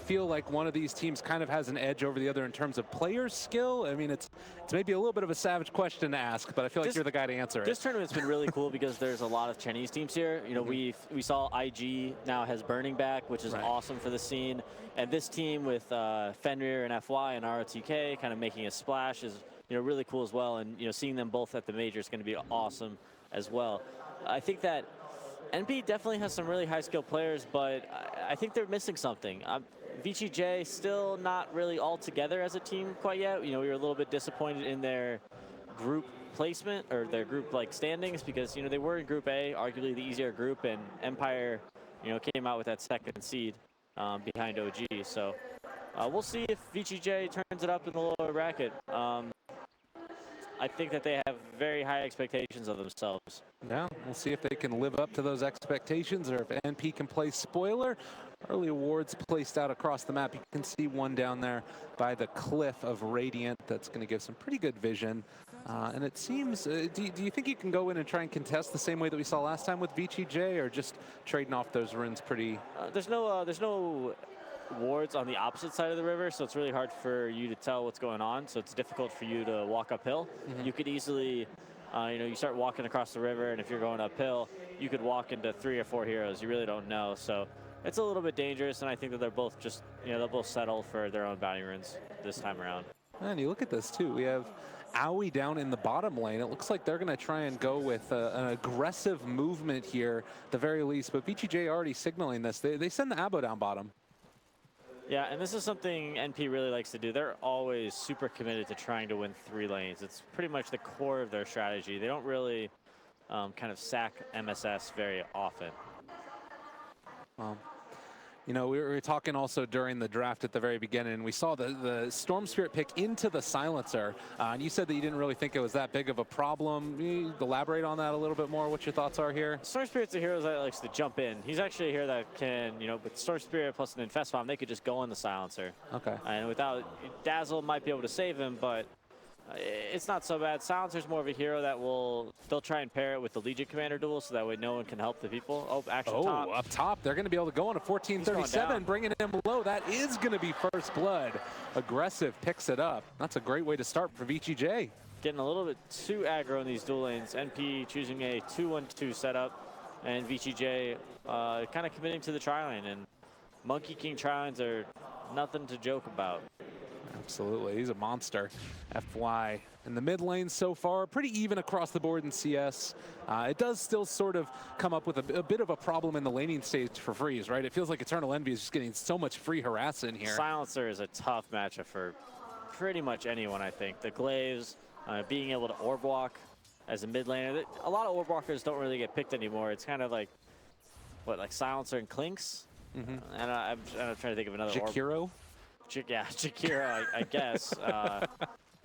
feel like one of these teams kind of has an edge over the other in terms of player skill? I mean, it's maybe a little bit of a savage question to ask, but I feel like you're the guy to answer it. This tournament's been really cool because there's a lot of Chinese teams here. You know, we saw IG now has Burning back, which is awesome for the scene. And this team with Fenrir and FY and ROTK kind of making a splash is, you know, really cool as well. And, you know, seeing them both at the major is going to be awesome as well. I think that NP definitely has some really high-skill players, but I think they're missing something. VGJ still not really all together as a team quite yet. You know, we were a little bit disappointed in their group placement or their group like standings because, you know, they were in Group A, arguably the easier group, and Empire, you know, came out with that second seed behind OG. So we'll see if VGJ turns it up in the lower bracket. I think that they have very high expectations of themselves. Yeah, we'll see if they can live up to those expectations or if NP can play spoiler. Early awards placed out across the map. You can see one down there by the cliff of Radiant that's going to give some pretty good vision. And it seems, do you think you can go in and try and contest the same way that we saw last time with VGJ, or just trading off those runes pretty? There's no wards on the opposite side of the river, so it's really hard for you to tell what's going on. So it's difficult for you to walk uphill. You could easily, you know, you start walking across the river, and if you're going uphill, you could walk into 3 or 4 heroes. You really don't know. So it's a little bit dangerous, and I think that they're both just, you know, they'll both settle for their own bounty runes this time around. And you look at this too. We have Aoi down in the bottom lane. It looks like they're going to try and go with an aggressive movement here, at the very least. But VGJ already signaling this. They send the Abo down bottom. Yeah, and this is something NP really likes to do. They're always super committed to trying to win 3 lanes. It's pretty much the core of their strategy. They don't really kind of sack MSS very often. You know, we were talking also during the draft at the very beginning, and we saw the Storm Spirit pick into the Silencer. And you said that you didn't really think it was that big of a problem. Can you elaborate on that a little bit more, what your thoughts are here? Storm Spirit's a hero that likes to jump in. He's actually a hero that can, you know, with Storm Spirit plus an Infest Bomb, they could just go in the Silencer. Okay. And without, Dazzle might be able to save him, but it's not so bad. Silencer's more of a hero that they'll try and pair it with the Legion Commander duel so that way no one can help the people. Oh, actually top. Up top. They're going to be able to go on a 1437, bringing him low. That is going to be first blood. Aggressive picks it up. That's a great way to start for VGJ. Getting a little bit too aggro in these duel lanes. NP choosing a 2-1-2 setup, and VGJ kind of committing to the tri-lane. And Monkey King tri-lanes are nothing to joke about. Absolutely, he's a monster. FY in the mid lane so far, pretty even across the board in CS. It does still sort of come up with a bit of a problem in the laning stage for Freeze, right? It feels like Eternal Envy is just getting so much free harass in here. Silencer is a tough matchup for pretty much anyone, I think. The Glaives, being able to orb walk as a mid laner. A lot of orb walkers don't really get picked anymore. It's kind of like, what, like Silencer and Clinks? And I'm trying to think of another Jakiro? Yeah, Jakiro, I guess.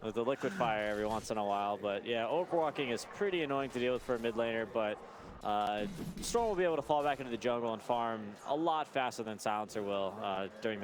With the Liquid Fire every once in a while. But yeah, overwalking is pretty annoying to deal with for a mid laner, but Storm will be able to fall back into the jungle and farm a lot faster than Silencer will during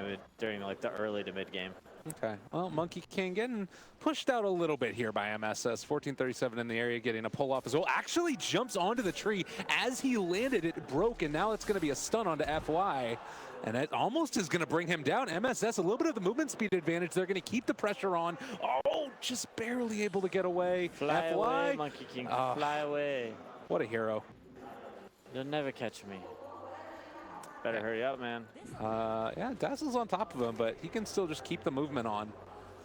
like the early to mid game. Okay, well, Monkey King getting pushed out a little bit here by MSS. 1437 in the area, getting a pull off as well. Actually jumps onto the tree. As he landed, it broke, and now it's going to be a stun onto FY. And it almost is going to bring him down. MSS, a little bit of the movement speed advantage. They're going to keep the pressure on. Oh, just barely able to get away. Fly away, Monkey King, fly away. What a hero. You'll never catch me. Better hurry up, man. Yeah, Dazzle's on top of him, but he can still just keep the movement on.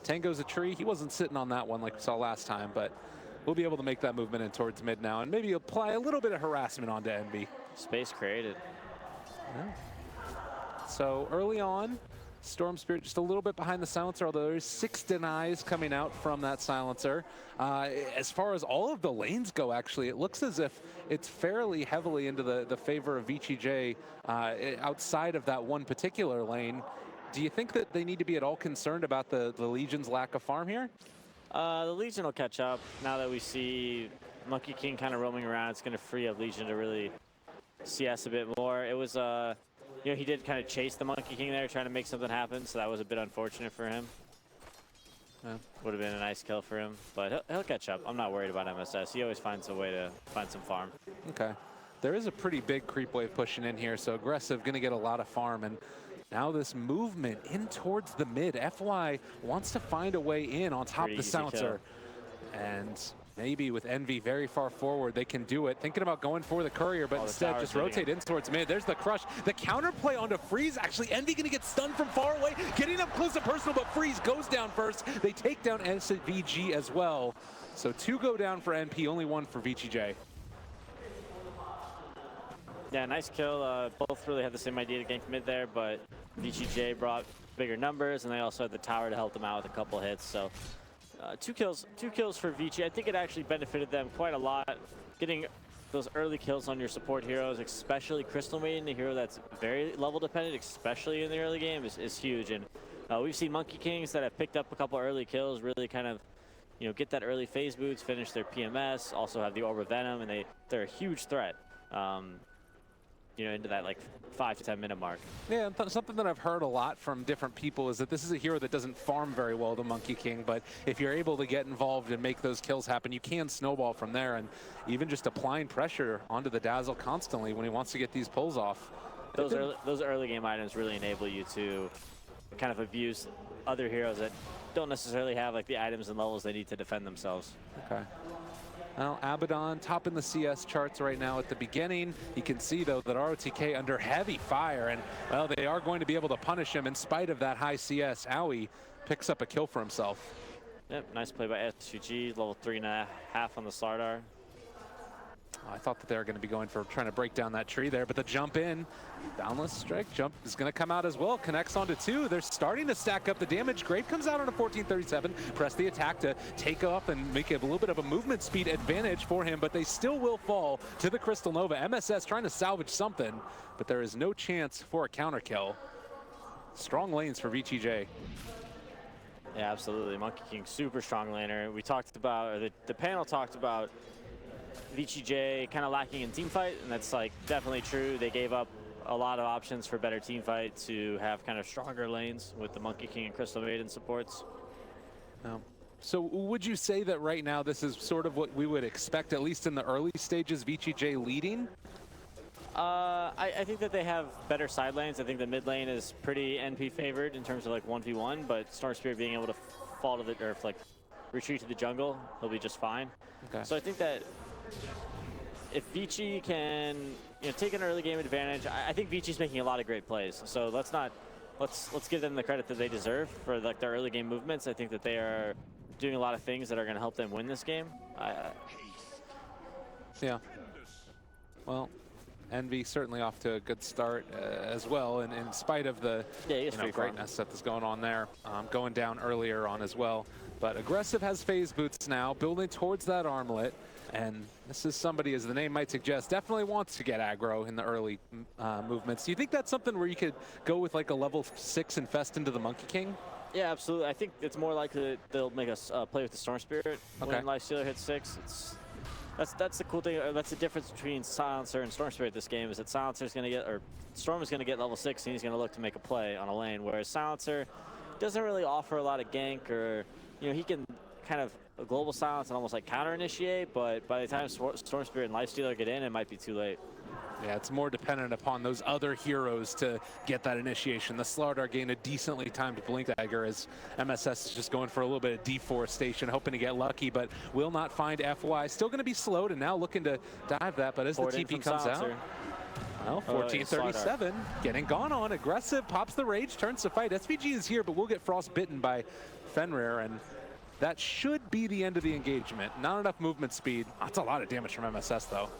Tango's a tree. He wasn't sitting on that one like we saw last time, but we'll be able to make that movement in towards mid now and maybe apply a little bit of harassment onto NB. Space created. Yeah. So early on, Storm Spirit just a little bit behind the Silencer, although there's 6 denies coming out from that Silencer. As far as all of the lanes go, actually, it looks as if it's fairly heavily into the favor of VGJ outside of that one particular lane. Do you think that they need to be at all concerned about the Legion's lack of farm here? The Legion will catch up now that we see Monkey King kind of roaming around. It's going to free up Legion to really CS a bit more. It was you know, he did kind of chase the Monkey King there, trying to make something happen, so that was a bit unfortunate for him. Yeah. Would have been a nice kill for him, but he'll catch up. I'm not worried about MSS. He always finds a way to find some farm. Okay. There is a pretty big creep wave pushing in here, so aggressive, going to get a lot of farm, and Now this movement in towards the mid. FY wants to find a way in on top of the silencer. And maybe with Envy very far forward, they can do it. Thinking about going for the courier, but instead just rotate in towards mid. There's the crush. The counterplay onto Freeze. Actually, Envy going to get stunned from far away. Getting up close and personal, but Freeze goes down first. They take down SVG as well. So 2 go down for NP, only 1 for VGJ. Yeah, nice kill. Both really had the same idea to gank mid there, but VGJ brought bigger numbers, and they also had the tower to help them out with a couple hits. So 2 kills for VG. I think it actually benefited them quite a lot. Getting those early kills on your support heroes, especially Crystal Maiden, a hero that's very level dependent, especially in the early game, is huge. And we've seen Monkey Kings that have picked up a couple early kills, really kind of, you know, get that early phase boots, finish their PMS, also have the Orb of Venom, and they're a huge threat. You know, into that like 5 to 10 minute mark. Yeah, something that I've heard a lot from different people is that this is a hero that doesn't farm very well, the Monkey King, but if you're able to get involved and make those kills happen, you can snowball from there, and even just applying pressure onto the Dazzle constantly when he wants to get these pulls off. Those early game items really enable you to kind of abuse other heroes that don't necessarily have like the items and levels they need to defend themselves. Okay. Well, Abaddon topping the CS charts right now at the beginning. You can see, though, that ROTK under heavy fire, and, well, they are going to be able to punish him in spite of that high CS. Owie picks up a kill for himself. Yep, nice play by SVG, level 3.5 on the Slardar. I thought that they were going to be going for trying to break down that tree there, but the jump in, boundless strike jump is going to come out as well. Connects onto 2. They're starting to stack up the damage. Grave comes out on a 1437. Press the attack to take off and make a little bit of a movement speed advantage for him, but they still will fall to the Crystal Nova. MSS trying to salvage something, but there is no chance for a counter kill. Strong lanes for VGJ. Yeah, absolutely. Monkey King, super strong laner. We talked about, or the panel talked about VGJ kind of lacking in team fight, and that's like definitely true. They gave up a lot of options for better team fight to have kind of stronger lanes with the Monkey King and Crystal Maiden supports. So would you say that right now this is sort of what we would expect, at least in the early stages, VGJ leading? I think that they have better side lanes. I think the mid lane is pretty NP favored in terms of like 1v1, but Storm Spirit being able to fall to the earth, like retreat to the jungle, he'll be just fine. Okay. So I think that if Vici can, you know, take an early game advantage, I think Vici's making a lot of great plays. So let's give them the credit that they deserve for like their early game movements. I think that they are doing a lot of things that are going to help them win this game. Yeah. Well, Envy certainly off to a good start as well, and in spite of the greatness that's going on there, going down earlier on as well. But Aggressive has phase boots now, building towards that armlet, and this is somebody, as the name might suggest, definitely wants to get aggro in the early movements. Do you think that's something where you could go with like a level 6 infest into the Monkey King? Yeah, absolutely. I think it's more likely that they'll make us play with the Storm Spirit when Lifestealer hits 6. That's the cool thing. That's the difference between Silencer and Storm Spirit this game, is that Silencer's going to get, or Storm is going to get level 6, and he's going to look to make a play on a lane, whereas Silencer doesn't really offer a lot of gank, or, you know, he can kind of global silence and almost like counter initiate, but by the time Storm Spirit and Lifestealer get in, it might be too late. Yeah, it's more dependent upon those other heroes to get that initiation. The Slardar gained a decently timed Blink Dagger as MSS is just going for a little bit of deforestation, hoping to get lucky, but will not find FY. Still going to be slowed and now looking to dive that, but as the TP comes out, well, 1437 getting gone on. Aggressive pops the rage, turns to fight. SVG is here, but we'll get frostbitten by Fenrir, and that should be the end of the engagement. Not enough movement speed. That's a lot of damage from MSS, though.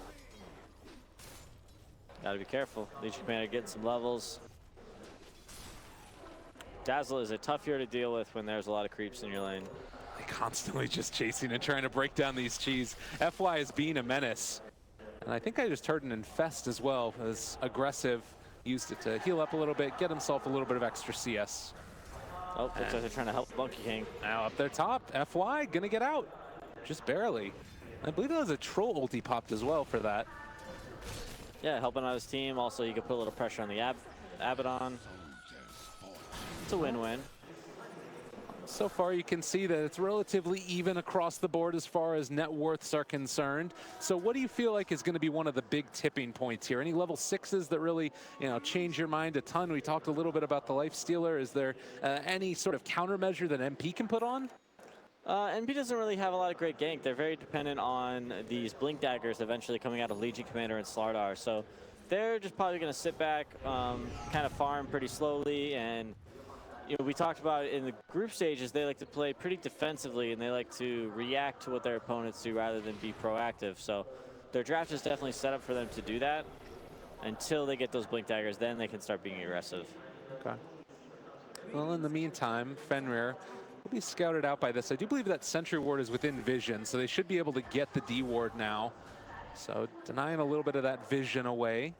Gotta be careful. Legion Commander getting some levels. Dazzle is a tough hero to deal with when there's a lot of creeps in your lane. Constantly just chasing and trying to break down these cheese. FY is being a menace. And I think I just heard an infest as well, as Aggressive used it to heal up a little bit, get himself a little bit of extra CS. Oh, looks like they're trying to help Monkey King. Now up their top, FY gonna get out. Just barely. I believe there was a troll ulti popped as well for that. Yeah, helping out his team. Also, you could put a little pressure on the Abaddon. It's a win-win. So far, you can see that it's relatively even across the board as far as net worths are concerned. So what do you feel like is going to be one of the big tipping points here? Any level 6s that really, change your mind a ton? We talked a little bit about the Lifestealer. Is there any sort of countermeasure that MP can put on? NP doesn't really have a lot of great gank. They're very dependent on these Blink Daggers eventually coming out of Legion Commander and Slardar. So they're just probably going to sit back, kind of farm pretty slowly. And we talked about in the group stages, they like to play pretty defensively and they like to react to what their opponents do rather than be proactive. So their draft is definitely set up for them to do that until they get those Blink Daggers. Then they can start being aggressive. Okay. Well, in the meantime, Fenrir will be scouted out by this. I do believe that Sentry Ward is within vision, so they should be able to get the D Ward now. So denying a little bit of that vision away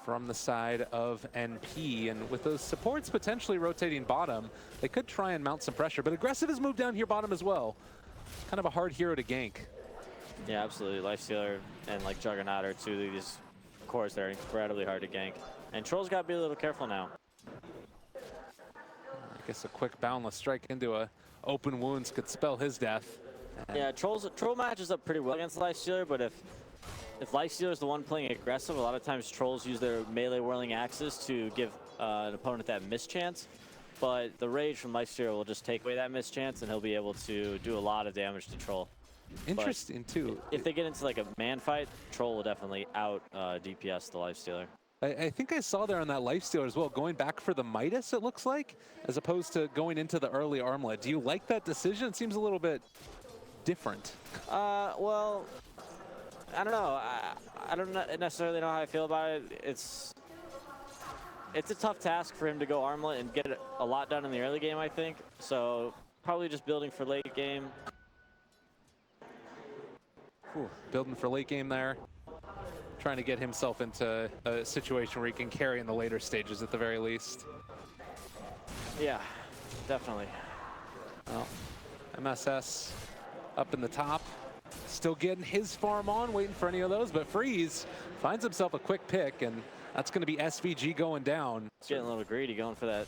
from the side of NP. And with those supports potentially rotating bottom, they could try and mount some pressure. But Aggressive has moved down here bottom as well. Kind of a hard hero to gank. Yeah, absolutely. Lifestealer and like Juggernaut are two of these cores that are incredibly hard to gank. And Troll's got to be a little careful now. I guess a quick boundless strike into a open wounds could spell his death. Yeah, Troll matches up pretty well against Lifestealer, but if Lifestealer is the one playing aggressive, a lot of times Trolls use their melee whirling axes to give an opponent that mischance. But the Rage from Lifestealer will just take away that mischance, and he'll be able to do a lot of damage to Troll. Interesting, too. If they get into like a man fight, Troll will definitely out DPS the Lifestealer. I think I saw there on that Lifestealer as well, going back for the Midas, it looks like, as opposed to going into the early Armlet. Do you like that decision? It seems a little bit different. Well, I don't know. I don't necessarily know how I feel about it. It's a tough task for him to go Armlet and get a lot done in the early game, I think. So probably just building for late game. Ooh, building for late game there. Trying to get himself into a situation where he can carry in the later stages at the very least. Yeah, definitely. Well, MSS up in the top. Still getting his farm on, waiting for any of those, but Freeze finds himself a quick pick, and that's going to be SVG going down. He's getting a little greedy, going for that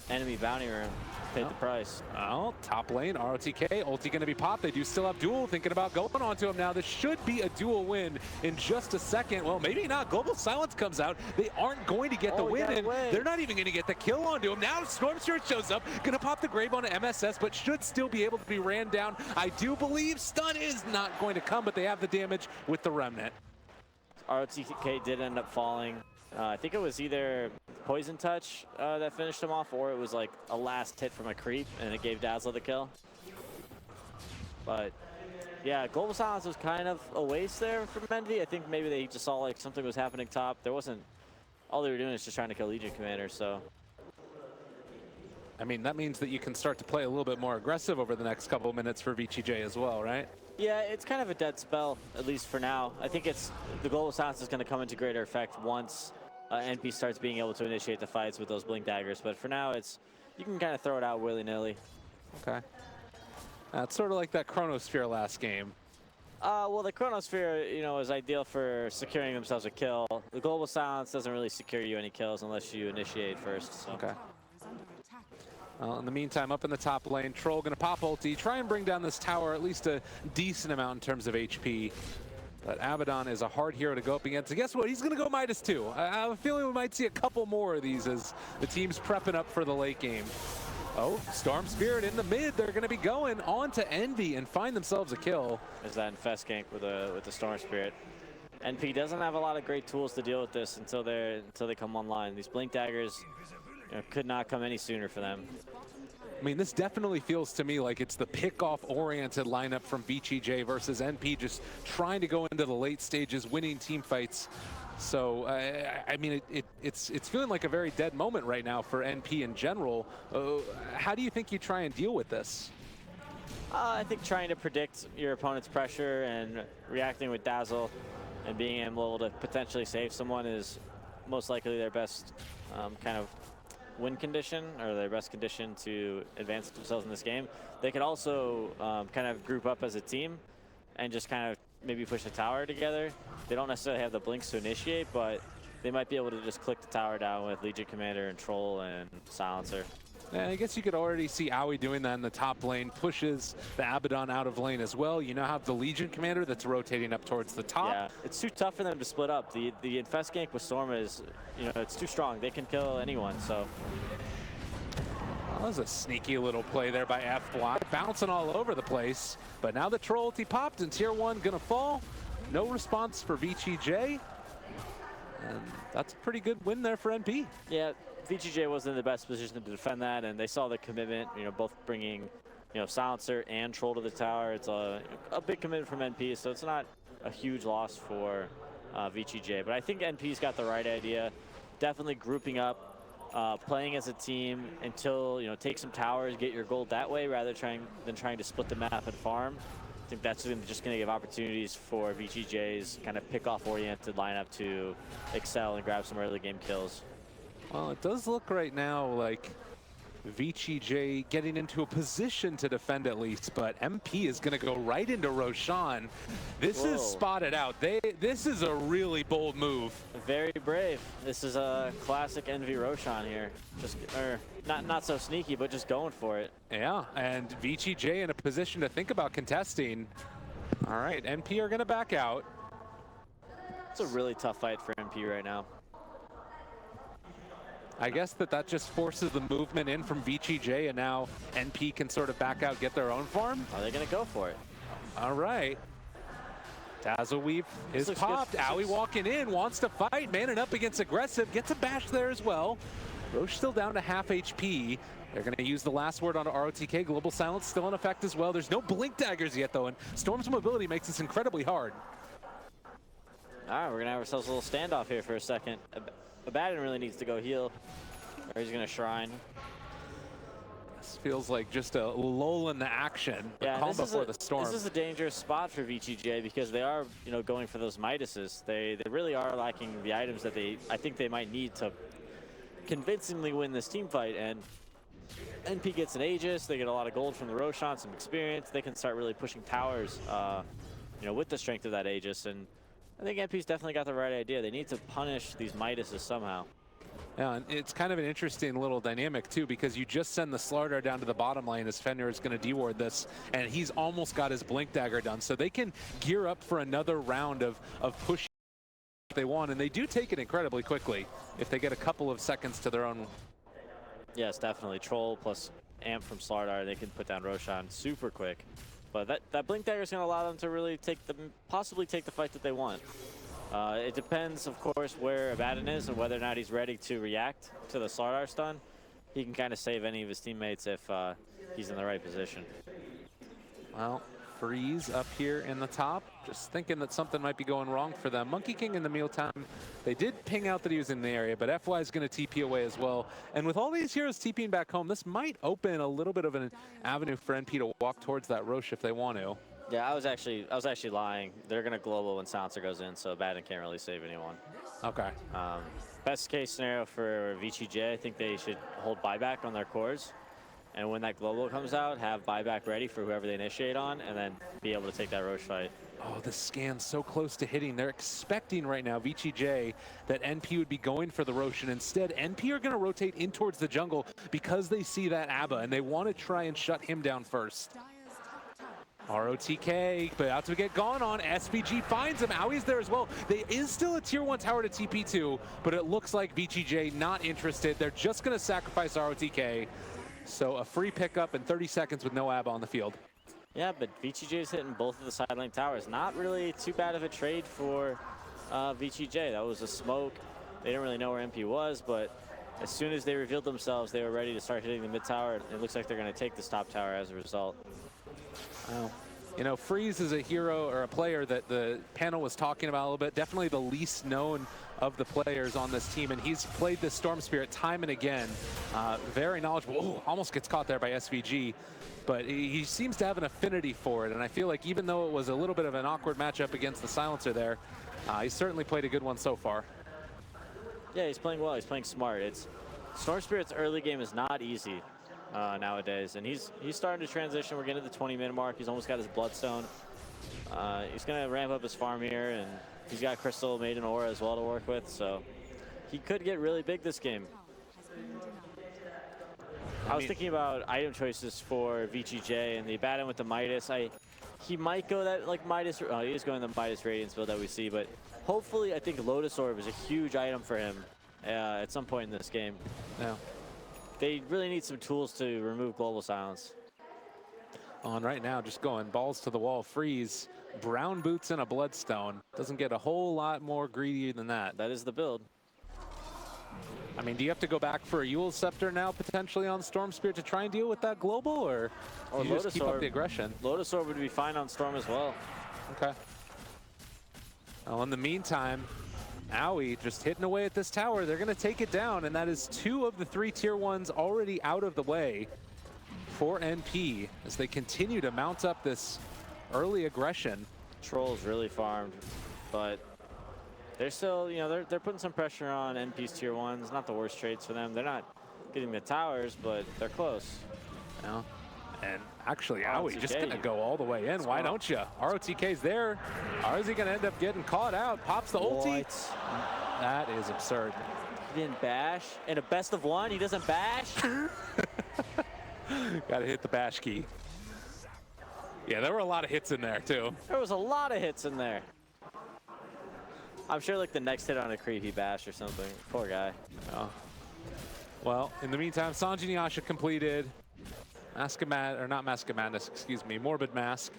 enemy bounty room. Paid the price. Well, top lane, ROTK, ulti going to be popped. They do still have duel, thinking about going onto him now. This should be a duel win in just a second. Well, maybe not. Global Silence comes out. They aren't going to get the win, and they're not even going to get the kill onto him. Now Storm Spirit shows up, going to pop the grave on MSS, but should still be able to be ran down. I do believe stun is not going to come, but they have the damage with the Remnant. ROTK did end up falling. I think it was either Poison Touch that finished him off, or it was like a last hit from a creep, and it gave Dazzle the kill. But yeah, Global Silence was kind of a waste there from Envy. I think maybe they just saw like something was happening top. There wasn't, all they were doing is just trying to kill Legion Commander, so. I mean, that means that you can start to play a little bit more aggressive over the next couple of minutes for VTJ as well, right? Yeah, it's kind of a dead spell, at least for now. I think the Global Silence is going to come into greater effect once NP starts being able to initiate the fights with those Blink Daggers. But for now, you can kind of throw it out willy-nilly. Okay. It's sort of like that Chronosphere last game. Well, the Chronosphere, is ideal for securing themselves a kill. The Global Silence doesn't really secure you any kills unless you initiate first. So. Okay. Well, in the meantime, up in the top lane, Troll going to pop ulti, try and bring down this tower at least a decent amount in terms of HP. But Abaddon is a hard hero to go up against. And guess what? He's going to go Midas too. I have a feeling we might see a couple more of these as the team's prepping up for the late game. Oh, Storm Spirit in the mid. They're going to be going on to Envy and find themselves a kill. There's that Infest gank with the Storm Spirit. NP doesn't have a lot of great tools to deal with this until they come online. These Blink Daggers could not come any sooner for them. I mean, this definitely feels to me like it's the pick-off-oriented lineup from VTJ versus NP, just trying to go into the late stages, winning team fights. So, I mean, it's feeling like a very dead moment right now for NP in general. How do you think you try and deal with this? I think trying to predict your opponent's pressure and reacting with Dazzle and being able to potentially save someone is most likely their best kind of win condition, or their best condition to advance themselves in this game. They could also kind of group up as a team and just kind of maybe push a tower together. They don't necessarily have the blinks to initiate, but they might be able to just click the tower down with Legion Commander and Troll and Silencer. I guess you could already see Aoi doing that in the top lane, pushes the Abaddon out of lane as well. You now have the Legion commander that's rotating up towards the top. Yeah, it's too tough for them to split up. The Infest gank with Storm is, it's too strong. They can kill anyone, so. That was a sneaky little play there by FY, bouncing all over the place. But now the troll ulti popped and tier 1 gonna fall. No response for VCJ. And that's a pretty good win there for NP. Yeah, VGJ wasn't in the best position to defend that, and they saw the commitment, both bringing, Silencer and Troll to the tower. It's a big commitment from NP, so it's not a huge loss for VGJ. But I think NP's got the right idea. Definitely grouping up, playing as a team until, take some towers, get your gold that way, rather than trying to split the map and farm. I think that's just going to give opportunities for VGJ's kind of pick-off-oriented lineup to excel and grab some early game kills. Well, it does look right now like VCJ getting into a position to defend at least, but MP is going to go right into Roshan. This is spotted out. This is a really bold move. Very brave. This is a classic Envy Roshan here. Not so sneaky, but just going for it. Yeah, and VCJ in a position to think about contesting. All right, NP are going to back out. It's a really tough fight for NP right now. I guess that just forces the movement in from VCJ, and now NP can sort of back out, get their own farm. Are they going to go for it? All right. Dazzle Weave is popped. Aoi walking in, wants to fight, manning up against aggressive, gets a bash there as well. Roche still down to half HP. They're going to use the last word on ROTK. Global Silence still in effect as well. There's no blink daggers yet, though, and Storm's mobility makes this incredibly hard. All right, we're going to have ourselves a little standoff here for a second. Abaddon really needs to go heal, or he's going to Shrine. This feels like just a lull in the action. Yeah, calm before the storm. This is a dangerous spot for VGJ because they are, going for those Midases. They really are lacking the items that I think they might need to convincingly win this team fight. And NP gets an Aegis. They get a lot of gold from the Roshan, some experience. They can start really pushing towers, with the strength of that Aegis. And I think NP's definitely got the right idea. They need to punish these Midases somehow. Yeah, and it's kind of an interesting little dynamic too, because you just send the Slardar down to the bottom lane as Fenrir is going to deward this, and he's almost got his Blink Dagger done. So they can gear up for another round of push if they want, and they do take it incredibly quickly if they get a couple of seconds to their own. Yes, definitely. Troll plus Amp from Slardar, they can put down Roshan super quick. But that Blink Dagger is going to allow them to really possibly take the fight that they want. It depends, of course, where Abaddon is and whether or not he's ready to react to the Slardar stun. He can kind of save any of his teammates if he's in the right position. Well, Freeze up here in the top, just thinking that something might be going wrong for them. Monkey King in the mealtime, they did ping out that he was in the area, but FY is going to TP away as well. And with all these heroes TPing back home, this might open a little bit of an avenue for NP to walk towards that Roche if they want to. Yeah, I was actually lying. They're going to global when Silencer goes in, so Abaddon can't really save anyone. Okay. Best case scenario for VGJ, I think they should hold buyback on their cores. And when that global comes out, have buyback ready for whoever they initiate on, and then be able to take that Roche fight. Oh, the scan's so close to hitting. They're expecting right now, VGJ, that NP would be going for the Roche, and instead, NP are going to rotate in towards the jungle because they see that Abba, and they want to try and shut him down first. ROTK, but out to get gone on. SVG finds him. Aui's there as well. There is still a tier 1 tower to TP to, but it looks like VGJ not interested. They're just going to sacrifice ROTK. So a free pickup in 30 seconds with no Abba on the field. Yeah, but VGJ is hitting both of the side lane towers. Not really too bad of a trade for VGJ. That was a smoke. They didn't really know where MP was, but as soon as they revealed themselves, they were ready to start hitting the mid tower. It looks like they're going to take this top tower as a result. Wow. Freeze is a hero or a player that the panel was talking about a little bit. Definitely the least known of the players on this team, and he's played this Storm Spirit time and again. Very knowledgeable. Ooh, almost gets caught there by SVG, but he seems to have an affinity for it, and I feel like even though it was a little bit of an awkward matchup against the Silencer there, he's certainly played a good one so far. Yeah, he's playing well. He's playing smart. Storm Spirit's early game is not easy nowadays, and he's starting to transition. We're getting to the 20-minute mark. He's almost got his Bloodstone. He's going to ramp up his farm here, and he's got Crystal, Maiden Aura as well to work with, so he could get really big this game. I was thinking about item choices for VGJ and the Abaddon with the Midas. He might go that like Midas. Oh, he is going the Midas Radiance build that we see, but hopefully I think Lotus Orb is a huge item for him at some point in this game. Yeah. They really need some tools to remove Global Silence. On right now, just going balls to the wall, freeze, brown boots and a bloodstone. Doesn't get a whole lot more greedy than that. That is the build. I mean, do you have to go back for a Eul's Scepter now potentially on Storm Spirit to try and deal with that global, or you Lotus just keep Orb. up the aggression? Lotus Orb would be fine on Storm as well. Okay. Well, in the meantime, Owie just hitting away at this tower. They're going to take it down, and that is 2 of the 3 tier 1s already out of the way for NP as they continue to mount up this early aggression. Troll's really farmed, but they're still, you know, they're putting some pressure on NP's tier 1s. Not the worst trades for them. They're not getting the towers, but they're close. Yeah. And actually, Owie ROTK, just going to go all the way in. Why don't you? ROTK's there. Or is he going to end up getting caught out? Pops the ulti. That is absurd. He didn't bash. In a best of 1, he doesn't bash. Got to hit the bash key. Yeah, there were a lot of hits in there, too. There was a lot of hits in there. I'm sure like the next hit on a creep he bashed or something. Poor guy. Oh. Well, in the meantime, Sanji Nyasha completed. Mask of or not Mask of Madness, excuse me, Morbid Mask.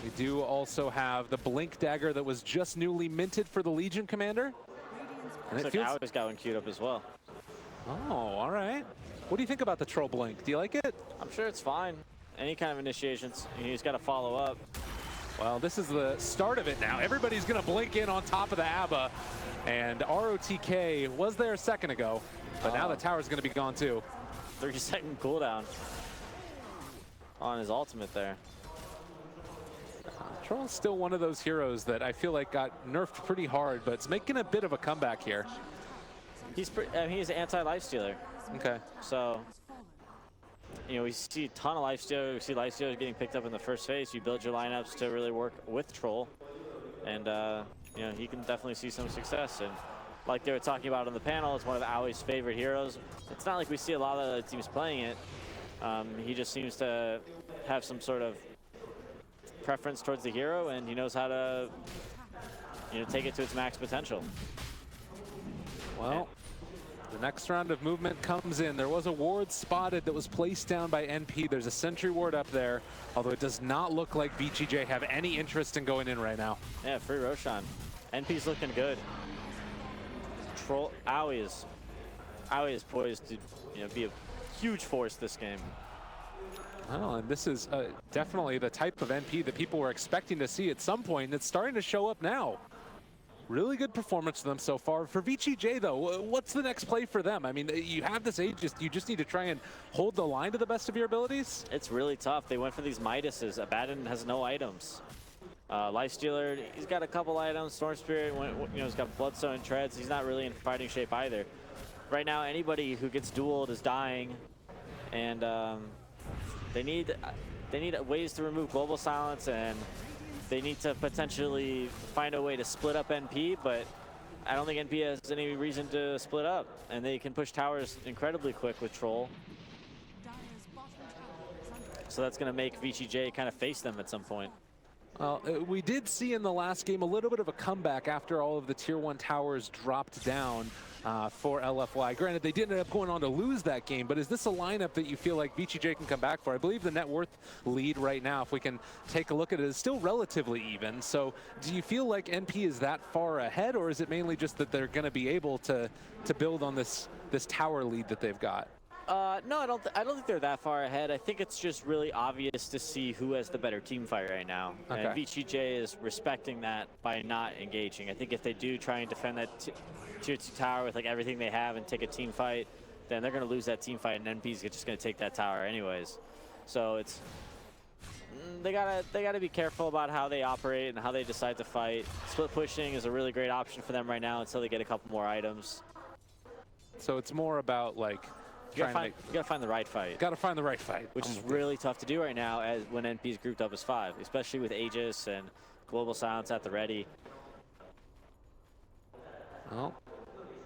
We do also have the Blink Dagger that was just newly minted for the Legion Commander. And Looks like Owie's got one queued up as well. Oh, all right. What do you think about the Troll Blink? Do you like it? I'm sure it's fine. Any kind of initiations, he's got to follow up. Well, this is the start of it now. Everybody's going to blink in on top of the ABBA. And ROTK was there a second ago, but now the tower's going to be gone too. 30-second cooldown on his ultimate there. Troll's still one of those heroes that I feel like got nerfed pretty hard, but it's making a bit of a comeback here. He's he's an anti-lifestealer. Okay. So, you know, we see a ton of lifestealers. We see lifestealers getting picked up in the first phase. You build your lineups to really work with Troll, and you know, he can definitely see some success. And like they were talking about on the panel, it's one of Owie's favorite heroes. It's not like we see a lot of other teams playing it. He just seems to have some sort of preference towards the hero, and he knows how to, you know, take it to its max potential. Well, the next round of movement comes in. There was a ward spotted that was placed down by NP. There's a sentry ward up there, although it does not look like BGJ have any interest in going in right now. Yeah, free Roshan. NP's looking good. Troll Owie is poised to, you know, be a huge force this game. Oh, and this is definitely the type of NP that people were expecting to see at some point, and it's starting to show up now. Really good performance for them so far. For VGJ, though, what's the next play for them? I mean, you have this Aegis. You just need to try and hold the line to the best of your abilities? It's really tough. They went for these Midases. Abaddon has no items. Lifestealer, he's got a couple items. Storm Spirit, you know, he's got Bloodstone and Treads. He's not really in fighting shape either. Right now, anybody who gets dueled is dying, and they need ways to remove Global Silence, and they need to potentially find a way to split up NP, but I don't think NP has any reason to split up, and they can push towers incredibly quick with Troll. So that's going to make VGJ kind of face them at some point. Well, we did see in the last game a little bit of a comeback after all of the Tier 1 towers dropped down for LFY. Granted, they did end up going on to lose that game, but is this a lineup that you feel like VGJ can come back for? I believe the net worth lead right now, if we can take a look at it, is still relatively even. So do you feel like NP is that far ahead, or is it mainly just that they're going to be able to build on this tower lead that they've got? No, I don't think they're that far ahead. I think it's just really obvious to see who has the better team fight right now. Okay. And VGJ is respecting that by not engaging. I think if they do try and defend that tier 2 tower with like everything they have and take a team fight, then they're going to lose that team fight, and NP's just going to take that tower anyways. So it's they gotta be careful about how they operate and how they decide to fight. Split pushing is a really great option for them right now until they get a couple more items. So it's more about like. You gotta find the right fight. Gotta find the right fight. Which is really tough to do right now as when NP's grouped up as 5, especially with Aegis and Global Silence at the ready. Well,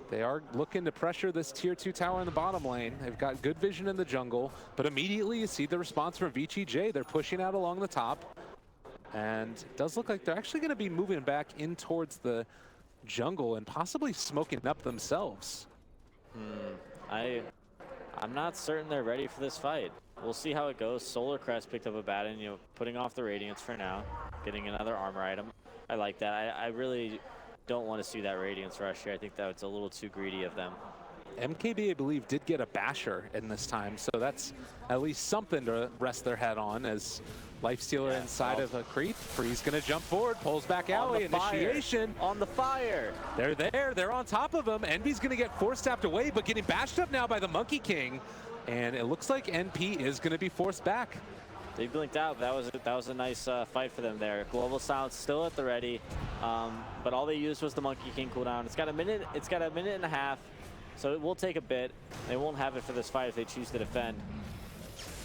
They are looking to pressure this tier 2 tower in the bottom lane. They've got good vision in the jungle, but immediately you see the response from VGJ. They're pushing out along the top. And it does look like they're actually going to be moving back in towards the jungle and possibly smoking up themselves. I'm not certain they're ready for this fight. We'll see how it goes. Solar Crest picked up a Batten, you know, putting off the Radiance for now, getting another armor item. I like that. I really don't want to see that Radiance rush here. I think that's a little too greedy of them. MKB, I believe, did get a Basher in this time, so that's at least something to rest their head on as Lifestealer inside of a creep. Freeze gonna jump forward, pulls back alley, initiation. On the fire. They're there, they're on top of him. Envy's gonna get force tapped away, but getting bashed up now by the Monkey King. And it looks like NP is gonna be forced back. They blinked out. That was a nice fight for them there. Global Silence still at the ready, but all they used was the Monkey King cooldown. It's got a minute and a half, so it will take a bit. They won't have it for this fight if they choose to defend.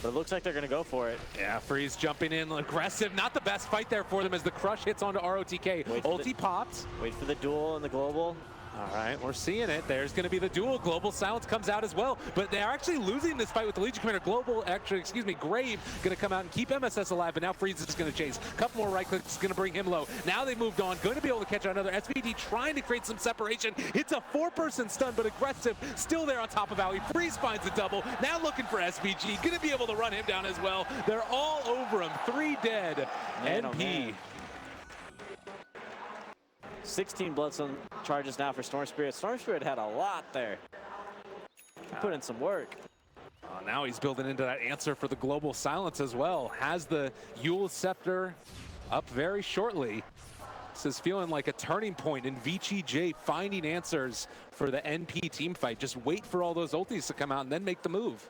But it looks like they're going to go for it. Yeah, Freeze jumping in, aggressive. Not the best fight there for them as the crush hits onto ROTK. Ulti popped. Wait for the duel and the global. All right, we're seeing it. There's going to be the duel. Global Silence comes out as well, but they're actually losing this fight with the Legion Commander. Grave going to come out and keep MSS alive, but now Freeze is going to chase. Couple more right clicks is going to bring him low. Now they moved on, going to be able to catch another. SVD trying to create some separation. It's a 4-person stun, but aggressive, still there on top of Alley. Freeze finds a double, now looking for SVG, going to be able to run him down as well. They're all over him, 3 dead. Man, NP. oh man. 16 Bloodstone charges now for Storm Spirit. Storm Spirit had a lot there. He put in some work. Now he's building into that answer for the Global Silence as well. Has the Yule Scepter up very shortly. This is feeling like a turning point in VGJ finding answers for the NP team fight. Just wait for all those ultis to come out and then make the move.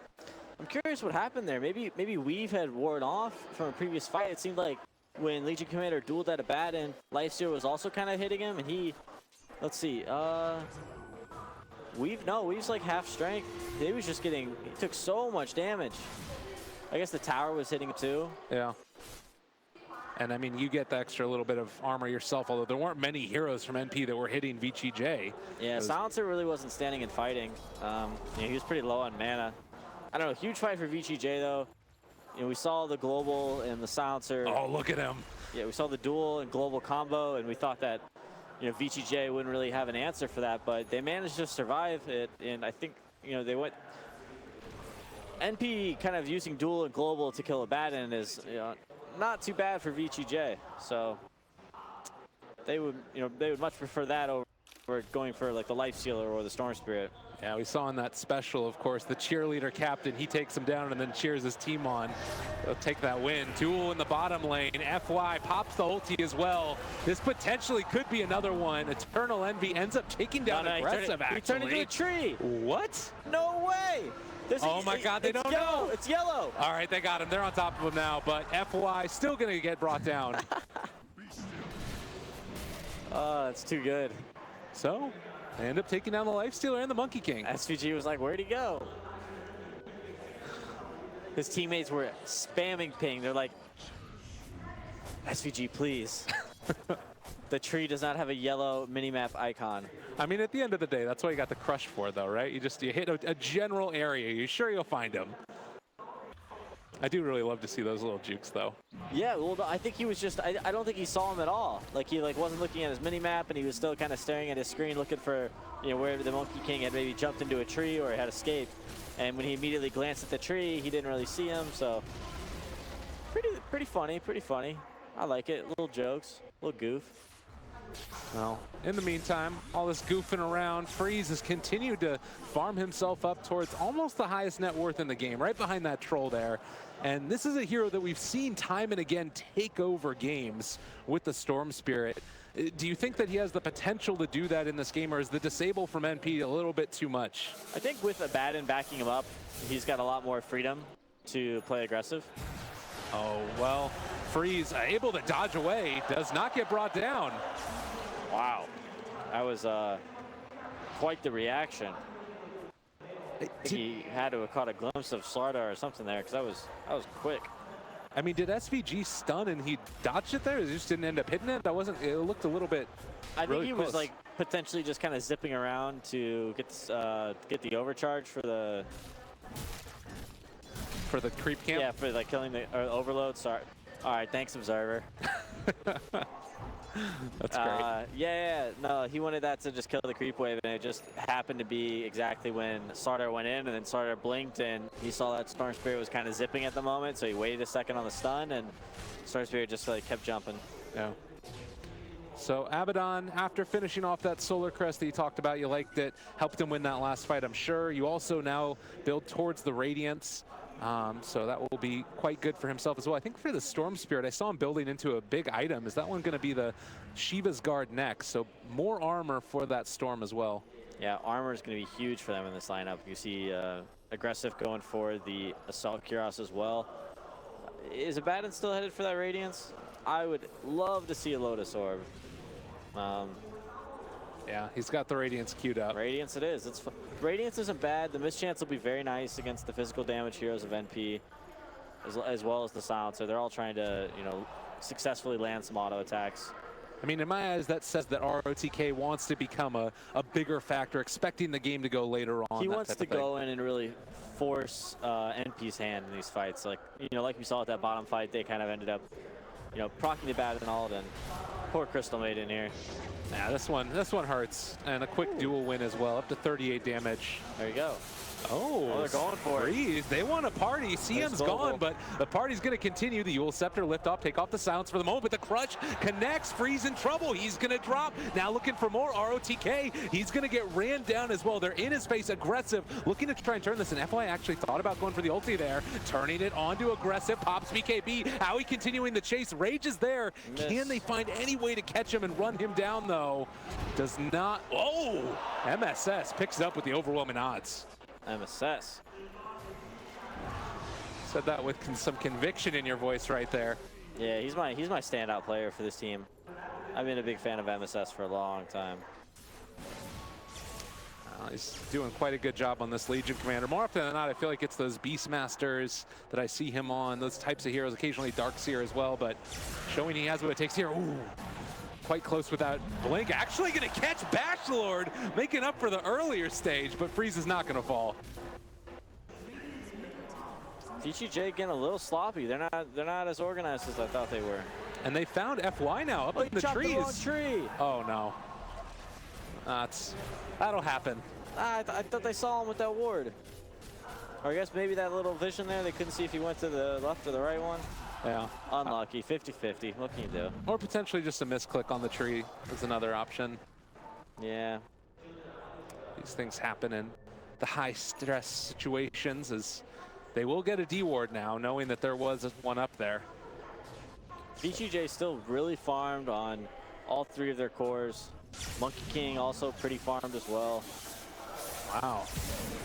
I'm curious what happened there. Maybe Weave had worn off from a previous fight. It seemed like when Legion Commander dueled at a Batten, Lifestealer was also kind of hitting him, and he, let's see, Weave's like half strength. He was just getting, he took so much damage. I guess the tower was hitting him too. Yeah. And I mean, you get the extra little bit of armor yourself, although there weren't many heroes from NP that were hitting VGJ. Yeah, Silencer really wasn't standing and fighting. He was pretty low on mana. I don't know, huge fight for VGJ though. You know, we saw the global and the Silencer. Oh, look at him. Yeah, we saw the duel and global combo, and we thought that, you know, VGJ wouldn't really have an answer for that, but they managed to survive it, and I think, you know, they went... NP kind of using duel and global to kill a Batten is, you know, not too bad for VGJ, so they would, you know, they would much prefer that over going for like the Lifestealer or the Storm Spirit. Yeah, we saw in that special, of course, the cheerleader captain, he takes him down and then cheers his team on. They'll take that win. Duel in the bottom lane. FY pops the ulti as well. This potentially could be another one. Eternal Envy ends up taking down aggressive, actually. He turned into a tree. What? No way. Oh my God, they don't know. It's yellow. All right, they got him. They're on top of him now, but FY still going to get brought down. Oh, that's too good. So, they end up taking down the Lifestealer and the Monkey King. SVG was like, where'd he go? His teammates were spamming ping. They're like, SVG, please. The tree does not have a yellow minimap icon. I mean, at the end of the day, that's what you got the crush for, though, right? You hit a general area. You're sure you'll find him. I do really love to see those little jukes, though. Yeah, well, I think he was just, I don't think he saw him at all. Like, he wasn't looking at his mini-map, and he was still kind of staring at his screen looking for, you know, where the Monkey King had maybe jumped into a tree or had escaped. And when he immediately glanced at the tree, he didn't really see him, so pretty funny. I like it. Little jokes, little goof. Well, in the meantime, all this goofing around, Freeze has continued to farm himself up towards almost the highest net worth in the game, right behind that troll there. And this is a hero that we've seen time and again take over games with the Storm Spirit. Do you think that he has the potential to do that in this game, or is the disable from NP a little bit too much? I think with a Batten backing him up, he's got a lot more freedom to play aggressive. Oh, well, Freeze able to dodge away, does not get brought down. Wow, that was quite the reaction. He had to have caught a glimpse of Slardar or something there, because that was quick. I mean, did SVG stun and he dodged it there? He just didn't end up hitting it? That wasn't, it looked a little bit I think really he close. was like potentially just kind of zipping around to get the overcharge for the creep camp. Yeah, for like killing the overload. Sorry. All right, thanks, Observer. That's great. Yeah, no, he wanted that to just kill the creep wave, and it just happened to be exactly when Starter went in, and then Starter blinked, and he saw that Storm Spirit was kind of zipping at the moment, so he waited a second on the stun, and Storm Spirit just like kept jumping. Yeah. So Abaddon, after finishing off that Solar Crest that you talked about, you liked it, helped him win that last fight, I'm sure. You also now build towards the Radiance. So that will be quite good for himself as well. I think for the Storm Spirit, I saw him building into a big item. Is that one going to be the Shiva's Guard next? So more armor for that Storm as well. Yeah, armor is going to be huge for them in this lineup. You see Aggressive going for the Assault Cuirass as well. Is Abaddon still headed for that Radiance? I would love to see a Lotus Orb. Yeah, he's got the Radiance queued up. Radiance it is. Radiance isn't bad. The mischance will be very nice against the physical damage heroes of NP, as well as the Silencer. They're all trying to, you know, successfully land some auto attacks. I mean, in my eyes, that says that ROTK wants to become a bigger factor, expecting the game to go later on. He wants to go in and really force NP's hand in these fights. Like, you know, like we saw at that bottom fight, they kind of ended up, you know, proccing the Abaddon ult, and poor Crystal made in here. Yeah, this one hurts, and a quick dual win as well, up to 38 damage. There you go. Oh, they're going for Freeze. They want a party. CM's gone, but the party's going to continue. The Yule Scepter lift off, take off the silence for the moment, but the Crush connects. Freeze in trouble. He's going to drop. Now looking for more ROTK. He's going to get ran down as well. They're in his face, aggressive, looking to try and turn this. And FY actually thought about going for the ulti there, turning it onto aggressive. Pops BKB. Howie continuing the chase. Rage is there. Miss. Can they find any way to catch him and run him down, though? Does not. Oh! MSS picks it up with the overwhelming odds. MSS. Said that with some conviction in your voice right there. Yeah, he's my standout player for this team. I've been a big fan of MSS for a long time. He's doing quite a good job on this Legion Commander. More often than not, I feel like it's those Beastmasters that I see him on, those types of heroes, occasionally Darkseer as well, but showing he has what it takes here. Ooh. Quite close with that blink. Actually going to catch Bashlord, making up for the earlier stage, but Freeze is not going to fall. VGJ getting a little sloppy. They're not as organized as I thought they were. And they found FY now up in the trees. The wrong tree. Oh no. That'll happen. I thought they saw him with that ward. Or I guess maybe that little vision there, they couldn't see if he went to the left or the right one. Yeah. Unlucky, 50-50. What can you do? Or potentially just a misclick on the tree is another option. Yeah. These things happen in the high stress situations, as they will get a D ward now, knowing that there was one up there. VGJ still really farmed on all three of their cores. Monkey King also pretty farmed as well. Wow.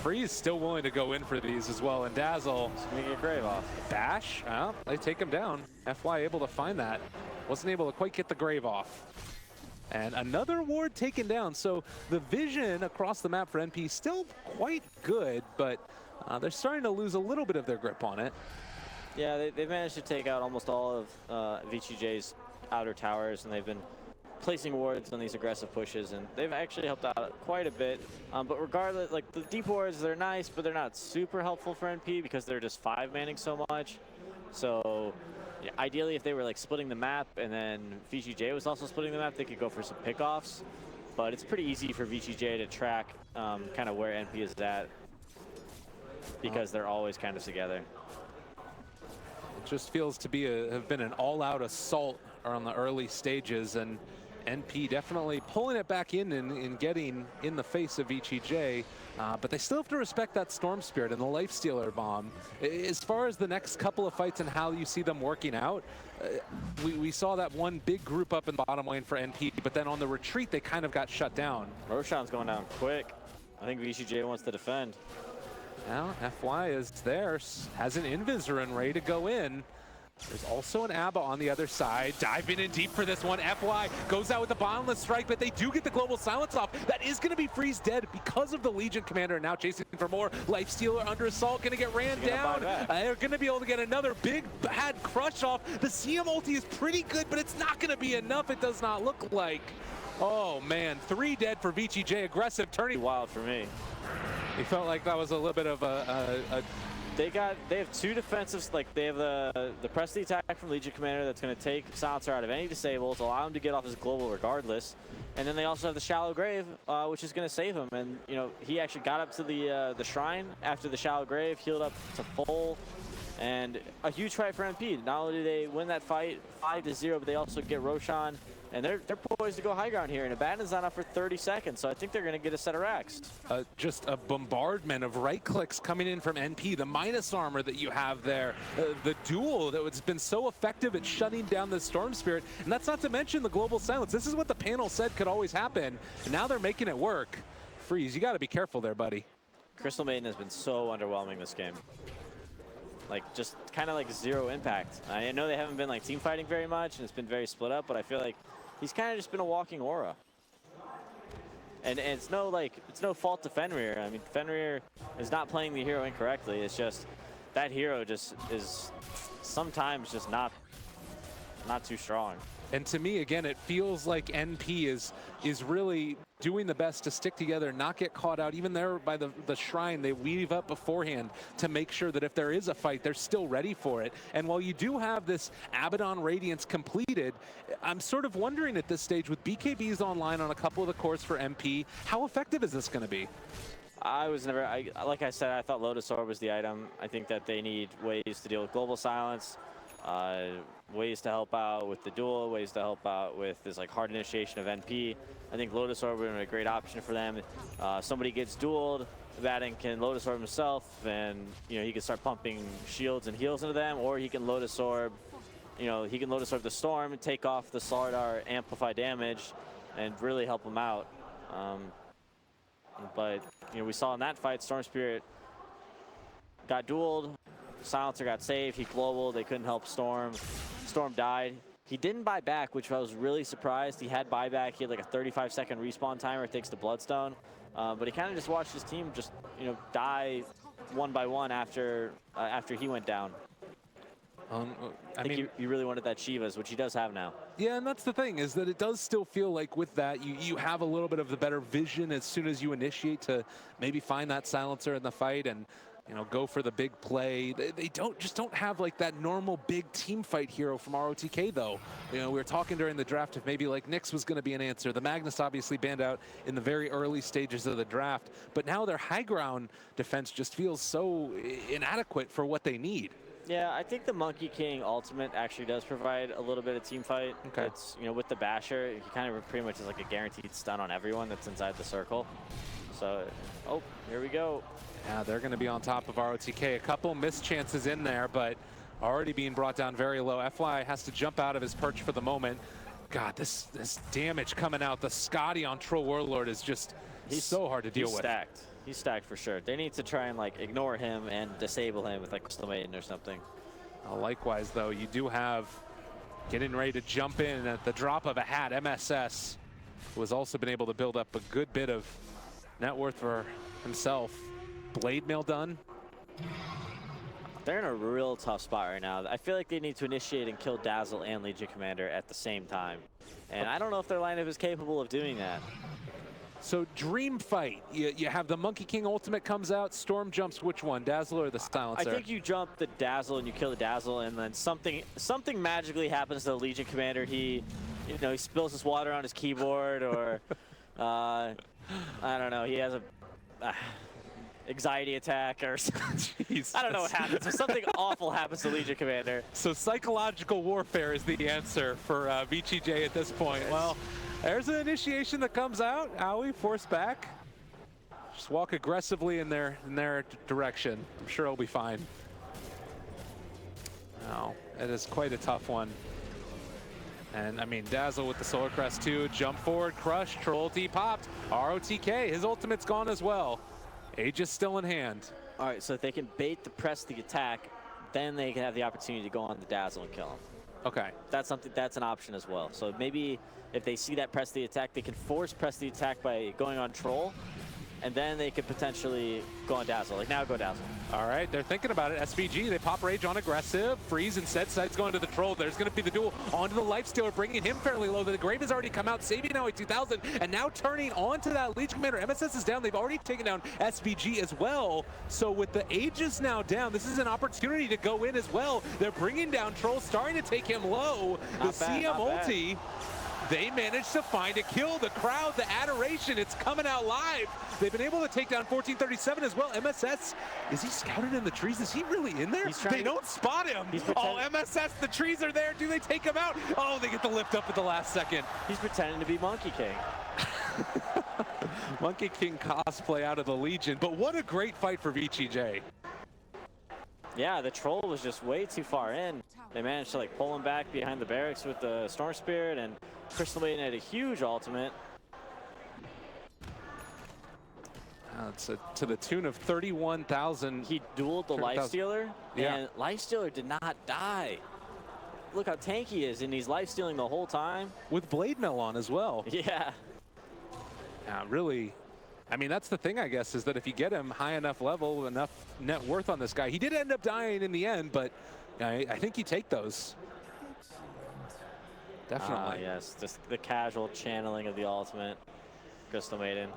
Freeze still willing to go in for these as well, and Dazzle. He's gonna get Grave off. Bash, well, they take him down. FY able to find that. Wasn't able to quite get the Grave off. And another ward taken down. So the vision across the map for NP still quite good, but they're starting to lose a little bit of their grip on it. Yeah, they've managed to take out almost all of VGJ's outer towers, and they've been placing wards on these aggressive pushes, and they've actually helped out quite a bit. But regardless, like the deep wards, they're nice, but they're not super helpful for NP because they're just 5-manning so much. So yeah, ideally, if they were like splitting the map and then VGJ was also splitting the map, they could go for some pickoffs. But it's pretty easy for VGJ to track kind of where NP is at because they're always kind of together. It just feels to be have been an all-out assault on the early stages, and NP definitely pulling it back in and getting in the face of VGJ, but they still have to respect that Storm Spirit and the Lifestealer Bomb. As far as the next couple of fights and how you see them working out, we saw that one big group up in the bottom lane for NP, but then on the retreat, they kind of got shut down. Roshan's going down quick. I think VGJ wants to defend. Now, FY is there, has an Invis rune ready to go in. There's also an ABBA on the other side. Diving in deep for this one. FY goes out with the Boundless Strike, but they do get the Global Silence off. That is going to be Freeze dead because of the Legion Commander. Now chasing for more. Lifestealer under assault, going to get ran down. They're going to be able to get another big bad crush off. The CM ulti is pretty good, but it's not going to be enough, it does not look like. Oh man, 3 dead for VGJ. Aggressive turning. Wild for me. He felt like that was a little bit of a They have 2 defensives. Like they have the press the attack from Legion Commander that's going to take Silencer out of any disables, allow him to get off his global regardless. And then they also have the Shallow Grave, which is going to save him. And you know, he actually got up to the shrine after the Shallow Grave, healed up to full, and a huge fight for MP. Not only do they win that fight 5-0, but they also get Roshan. And they're poised to go high ground here, and Abaddon's not up for 30 seconds, so I think they're going to get a set of racks. Just a bombardment of right clicks coming in from NP, the minus armor that you have there, the duel that has been so effective at shutting down the Storm Spirit, and that's not to mention the global silence. This is what the panel said could always happen, and now they're making it work. Freeze, you got to be careful there, buddy. Crystal Maiden has been so underwhelming this game. Like, just kind of like 0 impact. I know they haven't been like team fighting very much, and it's been very split up, but I feel like he's kind of just been a walking aura. And it's no fault to Fenrir. I mean, Fenrir is not playing the hero incorrectly. It's just that hero just is sometimes just not too strong. And to me, again, it feels like NP is really doing the best to stick together, not get caught out. Even there by the shrine, they weave up beforehand to make sure that if there is a fight, they're still ready for it. And while you do have this Abaddon Radiance completed, I'm sort of wondering at this stage, with BKBs online on a couple of the cores for MP, how effective is this going to be? Like I said, I thought Lotus Orb was the item. I think that they need ways to deal with global silence. Ways to help out with the duel, ways to help out with this like hard initiation of NP. I think Lotus Orb would be a great option for them. Somebody gets dueled, Abaddon can Lotus Orb himself, and you know he can start pumping shields and heals into them, or he can Lotus Orb, he can Lotus Orb the Storm and take off the Slardar amplify damage, and really help him out. But we saw in that fight, Storm Spirit got dueled. Silencer got saved, he global, they couldn't help Storm. Storm died. He didn't buy back, which I was really surprised. He had buyback, he had like a 35-second respawn timer, it takes the Bloodstone. But he kind of just watched his team just, die one by one after he went down. I think he really wanted that Shivas, which he does have now. Yeah, and that's the thing, is that it does still feel like with that, you have a little bit of the better vision as soon as you initiate to maybe find that silencer in the fight and go for the big play. They just don't have like that normal big team fight hero from ROTK though. We were talking during the draft if maybe like Nyx was going to be an answer. The Magnus obviously banned out in the very early stages of the draft, but now their high ground defense just feels so inadequate for what they need. Yeah, I think the Monkey King ultimate actually does provide a little bit of team fight. Okay. It's, with the Basher, he kind of pretty much is like a guaranteed stun on everyone that's inside the circle. So, oh, here we go. Yeah, they're going to be on top of ROTK. A couple missed chances in there, but already being brought down very low. FY has to jump out of his perch for the moment. God, this damage coming out. The Scotty on Troll Warlord is just so hard to deal with. He's stacked. He's stacked for sure. They need to try and like ignore him and disable him with like Crystal Maiden or something. Likewise, though, you do have getting ready to jump in at the drop of a hat. MSS, who has also been able to build up a good bit of net worth for himself. Blade mail done. They're in a real tough spot right now. I feel like they need to initiate and kill Dazzle and Legion Commander at the same time. And I don't know if their lineup is capable of doing that. So dream fight. You have the Monkey King ultimate comes out. Storm jumps which one? Dazzle or the Silencer? I think you jump the Dazzle and you kill the Dazzle, and then something magically happens to the Legion Commander. He spills his water on his keyboard, or I don't know. He has a anxiety attack or I don't know what happens. So something awful happens to Legion Commander. So psychological warfare is the answer for VGJ at this point. Well, there's an initiation that comes out. Owie forced back. Just walk aggressively in their direction. I'm sure it'll be fine. No, it is quite a tough one. And I mean, Dazzle with the Solar Crest too. Jump forward, crush, Troll ulti popped. ROTK, his ultimate's gone as well. Age is still in hand. All right, so if they can bait the press the attack, then they can have the opportunity to go on the Dazzle and kill him. Okay. That's an option as well. So maybe if they see that press the attack, they can force press the attack by going on Troll. and then they could potentially go on Dazzle. Like now, go Dazzle. All right, they're thinking about it. SVG, they pop Rage on aggressive. Freeze instead, Side's going to the Troll. There's going to be the duel onto the Lifestealer, bringing him fairly low. The Grave has already come out, saving now a 2000, and now turning onto that Legion Commander. MSS is down. They've already taken down SVG as well. So with the Aegis now down, this is an opportunity to go in as well. They're bringing down Troll, starting to take him low. The CM ulti. They managed to find a kill. The crowd, the adoration, it's coming out live. They've been able to take down 1437 as well. MSS, is he scouted in the trees? Is he really in there? They don't spot him. Oh, MSS, the trees are there. Do they take him out? Oh, they get the lift up at the last second. He's pretending to be Monkey King. Monkey King cosplay out of the Legion, but what a great fight for VCJ. Yeah, the Troll was just way too far in. They managed to like pull him back behind the barracks with the Storm Spirit, and Crystal Maiden had a huge ultimate. It's to the tune of 31,000. He dueled the Lifestealer, yeah. And Lifestealer did not die. Look how tanky he is, and he's lifestealing the whole time. With Blade Mail on as well. Yeah. Really, I mean, that's the thing, I guess, is that if you get him high enough level, enough net worth on this guy, he did end up dying in the end, but I think you take those. Definitely. Yes, just the casual channeling of the ultimate. Crystal Maiden.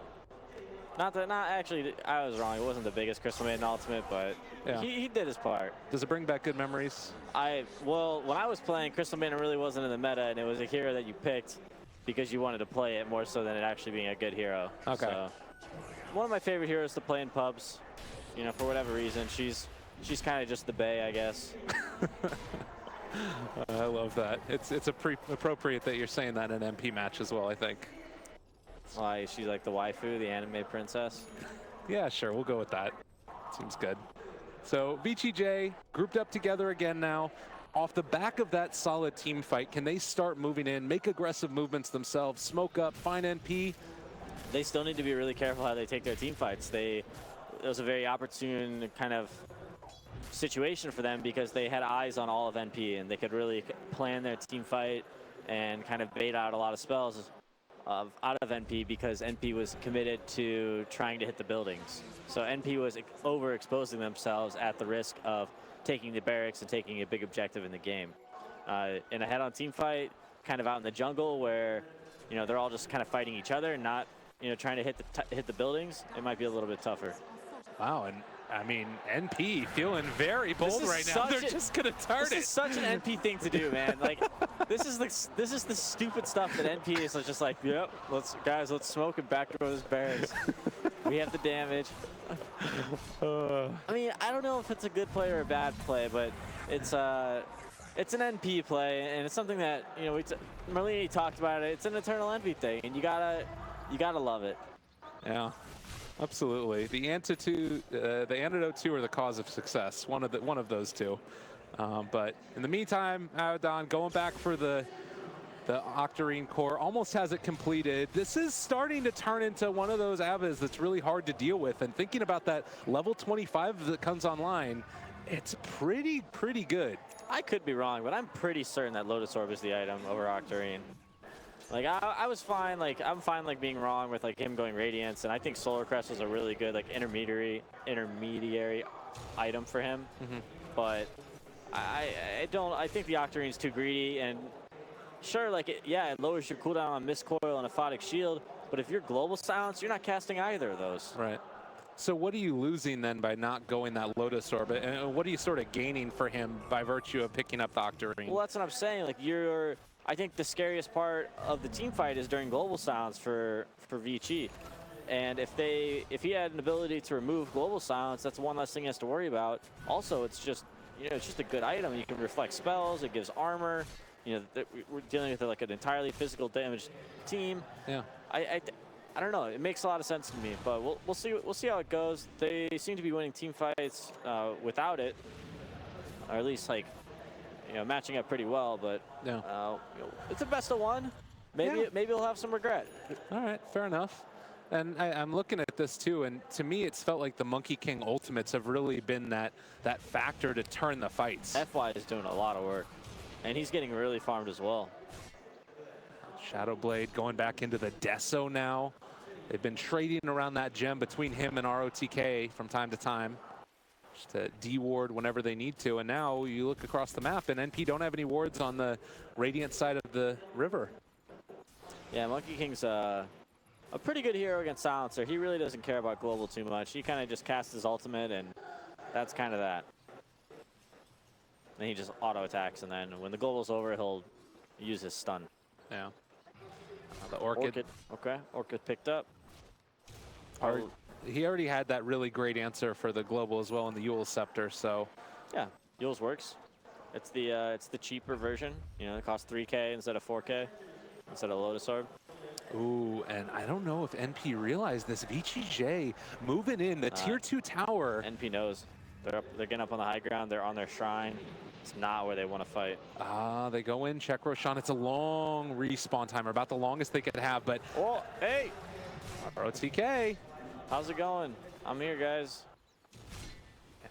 Not actually, I was wrong. It wasn't the biggest Crystal Maiden ultimate, but yeah. he did his part. Does it bring back good memories? Well, when I was playing, Crystal Maiden really wasn't in the meta, and it was a hero that you picked because you wanted to play it more so than it actually being a good hero. Okay. So, one of my favorite heroes to play in pubs, you know, for whatever reason. She's kind of just the bae, I guess. I love that. It's appropriate that you're saying that in an MP match as well, I think. Why, she's like the waifu, the anime princess? Yeah, sure, we'll go with that. Seems good. So VCJ grouped up together again now. Off the back of that solid team fight, can they start moving in, make aggressive movements themselves, smoke up, find NP? They still need to be really careful how they take their team fights. It was a very opportune kind of situation for them because they had eyes on all of NP, and they could really plan their team fight and kind of bait out a lot of spells out of NP because NP was committed to trying to hit the buildings. So NP was overexposing themselves at the risk of taking the barracks and taking a big objective in the game. In a head-on team fight, kind of out in the jungle where, you know, they're all just kind of fighting each other and not, you know, trying to hit the buildings, it might be a little bit tougher. Wow, and I mean, NP feeling very bold right now. They're just gonna turn it. This is such an NP thing to do, man. Like, this is the stupid stuff that NP is just like, yep, let's smoke and backdoor this barracks. We have the damage. I mean, I don't know if it's a good play or a bad play, but it's an NP play, and it's something that, you know, Merlini talked about it. It's an eternal NP thing, and you gotta love it. Yeah. Absolutely. The antidote to or the cause of success. One of those two. But in the meantime, Abaddon going back for the Octarine core, almost has it completed. This is starting to turn into one of those Abbas that's really hard to deal with. And thinking about that level 25 that comes online, it's pretty good. I could be wrong, but I'm pretty certain that Lotus Orb is the item over Octarine. Like, I was fine, like, I'm fine, like, being wrong with, like, him going Radiance, and I think Solar Crest was a really good, like, intermediary item for him. Mm-hmm. But I think the Octarine's too greedy, and sure, like, it lowers your cooldown on Mist Coil and Aphotic Shield, but if you're Global Silence, you're not casting either of those. Right. So what are you losing then by not going that Lotus Orb, and what are you sort of gaining for him by virtue of picking up the Octarine? Well, that's what I'm saying, like, I think the scariest part of the team fight is during Global Silence for Vici. And if he had an ability to remove Global Silence, that's one less thing he has to worry about. Also, it's just, you know, it's just a good item. You can reflect spells, it gives armor. You know, we're dealing with like an entirely physical damage team. Yeah. I don't know. It makes a lot of sense to me, but we'll see how it goes. They seem to be winning team fights without it, or at least like, you know, matching up pretty well, but yeah. You know, it's a best of one. Maybe he'll have some regret. All right, fair enough. And I'm looking at this too, and to me, it's felt like the Monkey King ultimates have really been that factor to turn the fights. FY is doing a lot of work, and he's getting really farmed as well. Shadow Blade going back into the Deso now. They've been trading around that gem between him and ROTK from time to time, just to de-ward whenever they need to. And now you look across the map, and NP don't have any wards on the Radiant side of the river. Yeah, Monkey King's a pretty good hero against Silencer. He really doesn't care about global too much. He kind of just casts his ultimate, and that's kind of that. And he just auto attacks, and then when the global's over, he'll use his stun. Yeah. The Orchid. Okay, Orchid picked up. He already had that really great answer for the global as well in the Eul's Scepter, so. Yeah, Eul's works. It's the cheaper version. You know, it costs 3K instead of 4K, instead of Lotus Orb. Ooh, and I don't know if NP realized this. VGJ moving in the tier 2 tower. NP knows. They're getting up on the high ground. They're on their shrine. It's not where they want to fight. They go in, check Roshan. It's a long respawn timer, about the longest they could have, but. Oh, hey! ROTK. How's it going? I'm here, guys.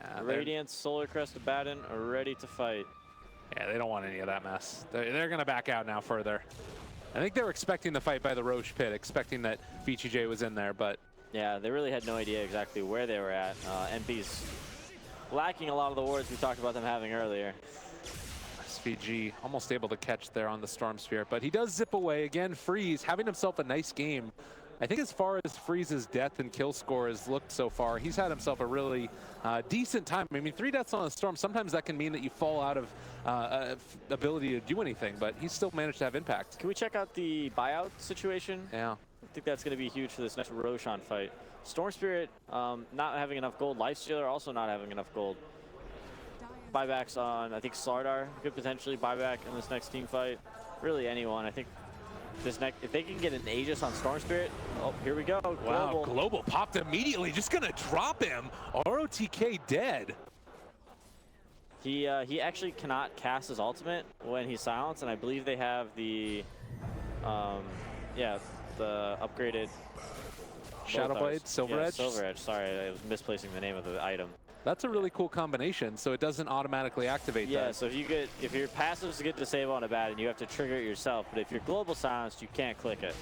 Yeah, Radiance, Solar Crest, Abaddon are ready to fight. Yeah, they don't want any of that mess. They're going to back out now further. I think they were expecting the fight by the Roche pit, expecting that VGJ was in there, but. Yeah, they really had no idea exactly where they were at. NP's lacking a lot of the wards we talked about them having earlier. SVG almost able to catch there on the Storm Spirit, but he does zip away. Again, Freeze having himself a nice game. I think as far as Freeze's death and kill score has looked so far, he's had himself a really decent time. I mean, 3 deaths on a Storm, sometimes that can mean that you fall out of ability to do anything, but he's still managed to have impact. Can we check out the buyout situation? Yeah. I think that's going to be huge for this next Roshan fight. Storm Spirit not having enough gold. Lifestealer also not having enough gold. Buybacks on, I think Slardar could potentially buyback in this next team fight. Really anyone. I think this next, if they can get an Aegis on Storm Spirit, oh, here we go. Global. Wow, Global popped immediately. Just going to drop him. ROTK dead. He actually cannot cast his ultimate when he's silenced, and I believe they have the, yeah, the upgraded Shadowblade, Silver yeah, Edge? Silver Edge, sorry, I was misplacing the name of the item. That's a really cool combination, so it doesn't automatically activate that. Yeah, so if your passives get disable on a Abaddon, you have to trigger it yourself, but if you're global silenced, you can't click it.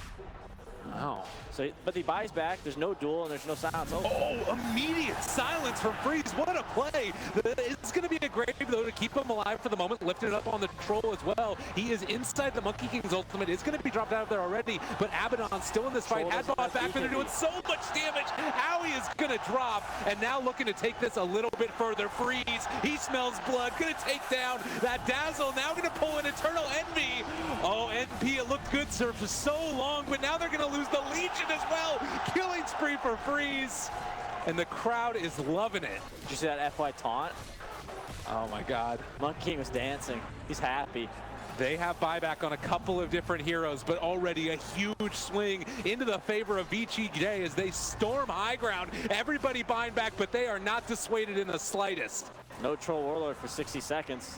Wow. So, but he buys back, there's no duel and there's no silence. Oh, immediate silence from Freeze. What a play. It's going to be a grave, though, to keep him alive for the moment, lifted up on the troll as well. He is inside the Monkey King's ultimate. It's going to be dropped out of there already, but Abaddon still in this fight. Had bought back, but they're doing so much damage. Howie is going to drop, and now looking to take this a little bit further. Freeze, he smells blood, going to take down that Dazzle. Now going to pull in Eternal Envy. Oh, NP, it looked good, sir, for so long, but now they're going to lose the Legion as well. Killing spree for Freeze, and the crowd is loving it. Did you see that FY taunt? Oh my God. Monkey King was dancing. He's happy. They have buyback on a couple of different heroes, but already a huge swing into the favor of VGJ as they storm high ground. Everybody buying back, but they are not dissuaded in the slightest. No Troll Warlord for 60 seconds.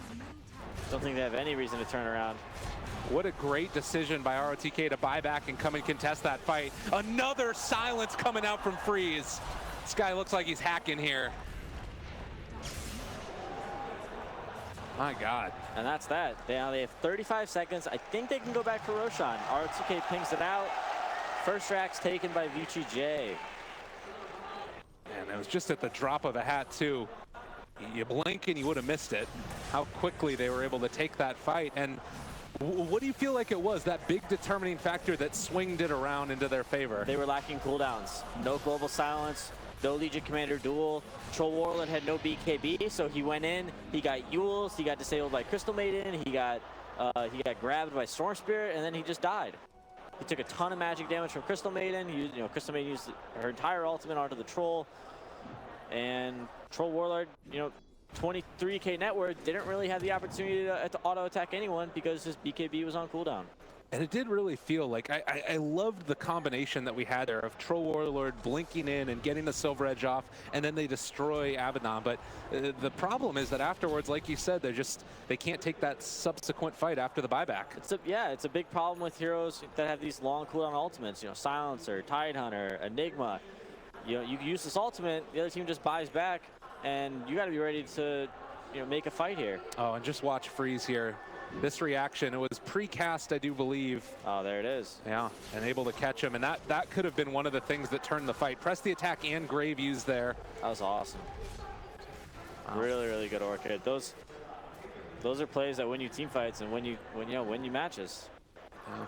Don't think they have any reason to turn around. What a great decision by ROTK to buy back and come and contest that fight. Another silence coming out from Freeze. This guy looks like he's hacking here. My God. And that's that. They have 35 seconds. I think they can go back for Roshan. ROTK pings it out. First rack's taken by VGJ. And it was just at the drop of a hat, too. You blink and you would have missed it. How quickly they were able to take that fight. And what do you feel like it was, that big determining factor that swinged it around into their favor? They were lacking cooldowns. No global silence, no Legion Commander duel. Troll Warlord had no BKB, so he went in, he got Eul's, he got disabled by Crystal Maiden, he got grabbed by Storm Spirit, and then he just died. He took a ton of magic damage from Crystal Maiden. Crystal Maiden used her entire ultimate onto the Troll, and Troll Warlord, 23k net worth, didn't really have the opportunity to auto attack anyone because his BKB was on cooldown. And it did really feel like, I loved the combination that we had there of Troll Warlord blinking in and getting the Silver Edge off, and then they destroy Abaddon. But the problem is that afterwards, like you said, they can't take that subsequent fight after the buyback. It's a big problem with heroes that have these long cooldown ultimates, Silencer, Tidehunter, Enigma. You use this ultimate, the other team just buys back, and you got to be ready to make a fight here. Oh, and just watch Freeze here. This reaction, it was pre-cast, I do believe. Oh, there it is. Yeah, and able to catch him, and that could have been one of the things that turned the fight. Press the attack and Grave used there. That was awesome. Wow. Really, really good Orchid. Those are plays that win you team fights and win you matches. Yeah.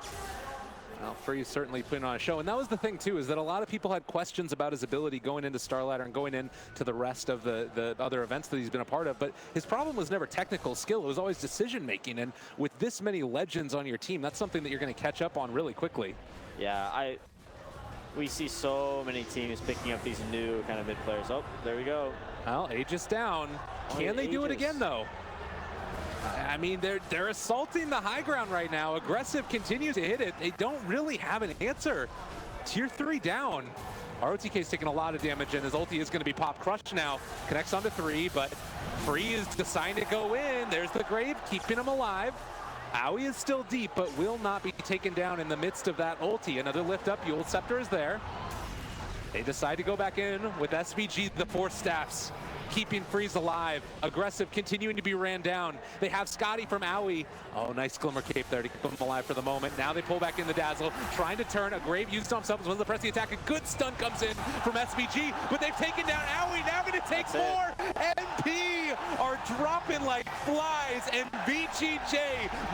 Well, Freeze certainly putting on a show, and that was the thing too, is that a lot of people had questions about his ability going into Starladder and going into the rest of the other events that he's been a part of, but his problem was never technical skill, it was always decision making, and with this many legends on your team, that's something that you're going to catch up on really quickly. Yeah, we see so many teams picking up these new kind of mid players. Oh, there we go. Well, Aegis down. Can they do it again though? I mean, they're assaulting the high ground right now. Aggressive continues to hit it. They don't really have an answer. Tier 3 down. ROTK's taking a lot of damage, and his ulti is going to be pop crushed now. Connects onto 3, but Free is deciding to go in. There's the Grave, keeping him alive. Aoi is still deep, but will not be taken down in the midst of that ulti. Another lift up. Eul Scepter is there. They decide to go back in with SVG, the 4 staffs. Keeping Freeze alive. Aggressive continuing to be ran down. They have Scotty from Aoi. Oh, nice Glimmer Cape there to keep him alive for the moment. Now they pull back in the Dazzle, trying to turn. A Grave used on himself as well as the press the attack. A good stun comes in from SVG, but they've taken down Aoi. Now going to take more. MP are dropping like flies, and VGJ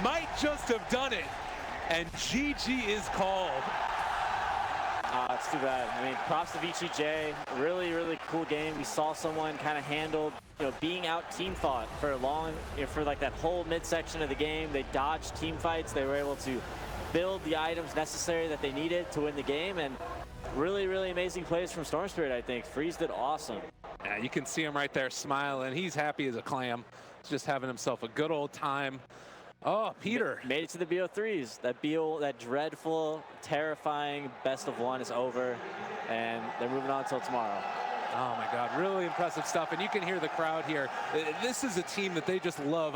might just have done it. And GG is called. It's too bad. I mean, props to VGJ. Really, really cool game. We saw someone kind of handled, being out team fought for a long, for like that whole midsection of the game. They dodged team fights. They were able to build the items necessary that they needed to win the game. And really, really amazing plays from Storm Spirit, I think. Freeze did awesome. Yeah, you can see him right there smiling. He's happy as a clam. He's just having himself a good old time. Oh, Peter. Made it to the BO3s. That dreadful, terrifying best of 1 is over, and they're moving on until tomorrow. Oh my God, really impressive stuff. And you can hear the crowd here. This is a team that they just love